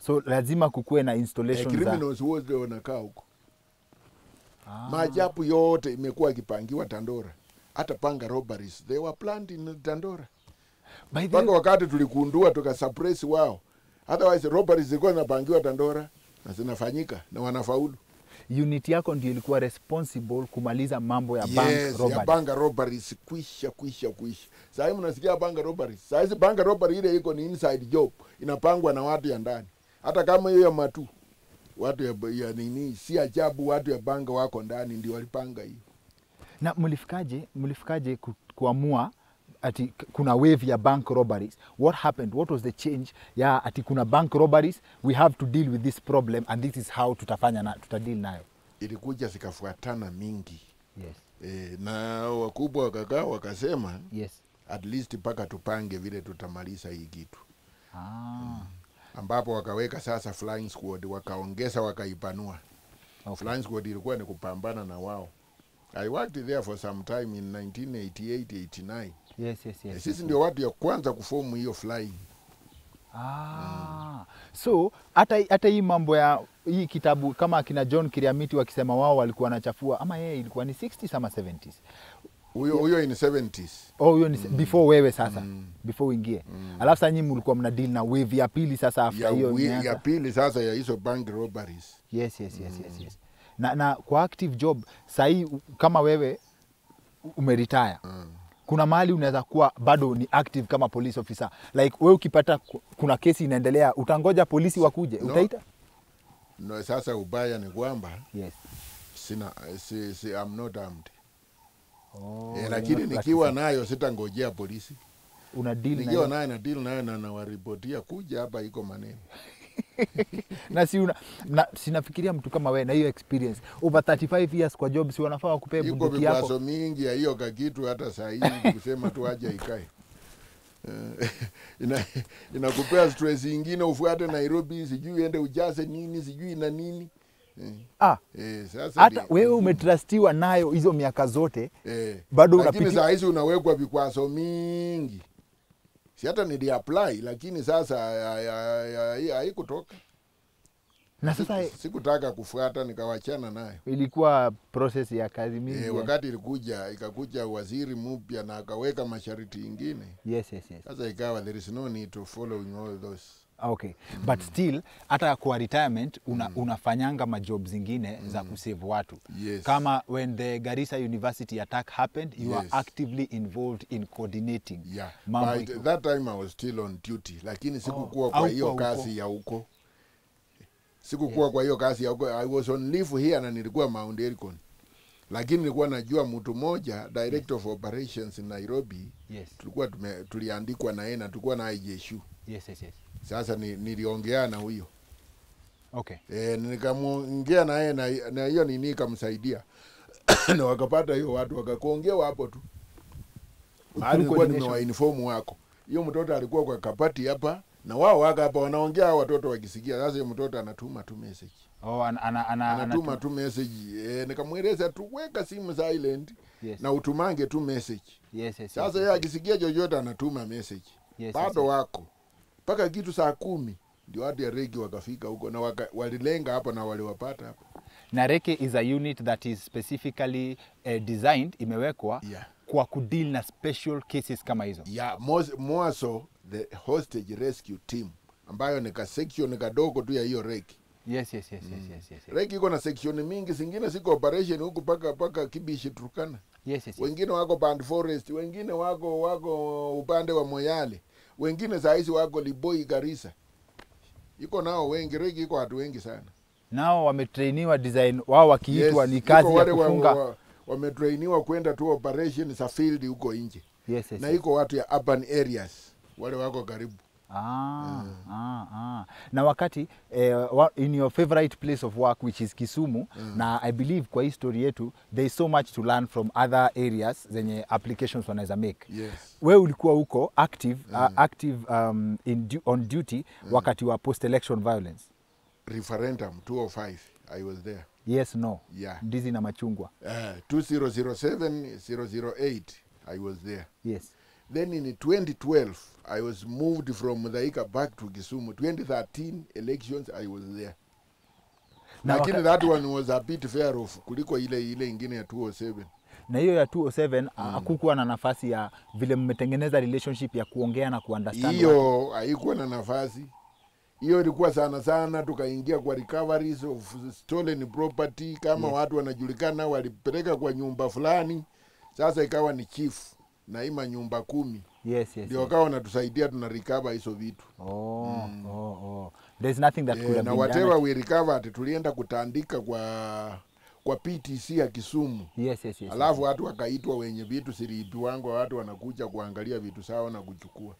So lazima kukue na installation criminals wote wanakaa huko. Maajabu yote imekuwa ikipangiwa Dandora. Hata panga robberies, they were planned in Dandora. Mpaka wakati tulikundua tukasuppress wao. Otherwise robberies zilikuwa zinapangiwa Dandora na zinafanyika na wanafaulu. Unit yako ndio ilikuwa responsible kumaliza mambo ya bank robberies. Ya bank robberies kwisha. Sasa mnasikia bank robberies. Sasa bank robbery ile iko ni inside job, inapangwa na watu ya ndani. Hata kama hiyo ya matu watu ya nini, si ajabu watu ya bank wako ndani ndio walipanga hiyo. Na mlifikaje kuamua ati kuna wave ya bank robberies? What happened? What was the change? Ya ati kuna bank robberies, we have to deal with this problem and this is how tutadeal nayo. Ilikuja zikafuatana mingi. Yes. Na wakubwa wakakaa wakasema, yes, at least paka tupange vile tutamaliza hii kitu. Ambapo wakaweka sasa flying squad, wakaongeza wakaipanua. Okay. Flying squad ilikuwa ni kupambana na wao. I worked there for some time in 1988-89. Yes. Sisi ndio watu ya kwanza kufomu hiyo flying. So hata hii mambo ya hii kitabu kama kina John Kiriamiti wakisema wao walikuwa wanachafua, ama yeye ilikuwa ni 60s ama 70s? Huyo in 70s. Oh, huyo ni before wewe sasa, before uingie. Alafu sasa nyinyi mlikuwa mna deal na wave ya pili sasa after hiyo ya pili sasa ya hizo bank robberies. Yes. Na kwa active job sasa kama wewe umeretire. Kuna mahali unaweza kuwa bado ni active kama police officer. Like wewe ukipata kuna kesi inaendelea, utangoja polisi wakuje, utaita? No, sasa ubaya ni kwamba yes, I'm not armed. Lakini nikiwa nayo sitangojea polisi. Una deal nayo. Nikiwa nayo na deal nayo na nawaripotia kuja hapa iko maneno. Na sinafikiria mtu kama wewe na hiyo experience over 35 years kwa job, si wanafaa wakupee bunduki yako. Iko vikwazo mingi ya hiyo kakitu hata saa hii kusema tu aje ikae. Inakupea stress nyingine ufuate Nairobi, sijui ende ujaze nini, sijui na nini. Sasa hata wewe umetrustiwa nayo hizo miaka zote. Bado unapitia. Lakini saa hizi unawekwa vikwazo mingi. Si hata nili apply lakini sasa haikutoka. Na sasa sikutaka kufuata nikawachana nayo. Ilikuwa process ya kazi mingi. Wakati ikakuja waziri mpya na akaweka masharti mengine. Yes. Sasa ikawa there is no need to following all those. Okay. But still hata kwa retirement unafanyanga majob zingine za kusave watu. Yes. Kama when the Garissa University attack happened, you are actively involved in coordinating. Yeah. But that time I was still on duty. Lakini sikukuwa kwa hiyo kazi ya huko. Sikukuwa kwa hiyo kazi ya huko. I was on leave here na nilikuwa Mount Elgon. Lakini nilikuwa najua mtu mmoja, Director of Operations in Nairobi. Yes. Tuliandikwa na yeye na tulikuwa na IJSU. Yes. Sasa niliongea na huyo. Okay. Nikamwongea na yeye na hiyo nini kamsaidia. Na wakapata hiyo watu wakakuongea hapo tu. Alikuwa nimewainform wako. Hiyo mtoto alikuwa kwa kapati hapa na wao waka hapa wanaongea watoto wakisikia. Sasa hiyo mtoto anatuma tu message. Anatuma tu message. Nikamweleza tu weka simu silent. Yes. Na utumange tu message. Yes. Sasa yeye akisikia chochote anatuma message. Bado wako. Paka kitu saa 10 ndio watu ya regi wakafika huko na walilenga hapo na waliwapata hapo. Na reki is a unit that is specifically designed, imewekwa kwa kudeal na special cases kama hizo. More so the hostage rescue team ambayo ni ka section kadogo tu ya hiyo reki. Yes. Reki iko na section mingi, zingine ziko operation huko paka Kibishi Turkana. Yes. Wengine wako Band Forest, wengine wako upande wa Moyale. Wengine saa hizi wako Liboi Garissa. Iko nao wengi, regi iko watu wengi sana. Nao wametrainiwa design, wao wakiitwa ni kazi ya kufunga. Wametrainiwa kwenda tu operation za field huko nje. Yes. Na iko watu ya urban areas, wale wako karibu. Na wakati in your favorite place of work which is Kisumu, na I believe kwa history yetu there is so much to learn from other areas zenye applications wanaweza make. Yes. Wewe ulikuwa huko active on duty wakati wa post election violence. Referendum 205 I was there. Yes, no. Yeah. Ndizi na machungwa. 2007 008 I was there. Yes. Then in 2012 I was moved from Mudhaika back to Kisumu. 2013 elections I was there. Lakini that one was a bit fair off kuliko ile ingine ya 207. Na hiyo ya 207 hakukuwa na nafasi ya vile mmetengeneza relationship ya kuongea na kuunderstand. Hiyo haikuwa na nafasi. Hiyo ilikuwa sana tukaingia kwa recoveries of stolen property kama watu wanajulikana walipeleka kwa nyumba fulani. Sasa ikawa ni chief na ima nyumba 10. Yes. Ndio wakawa wanatusaidia tuna recover hizo vitu. There's nothing that could have na been whatever done. we recovered tulienda kutandika kwa PTC ya Kisumu. Yes. Alafu watu wakaitwa wenye vitu siripi wangu watu wanakuja kuangalia vitu sawa na kuchukua.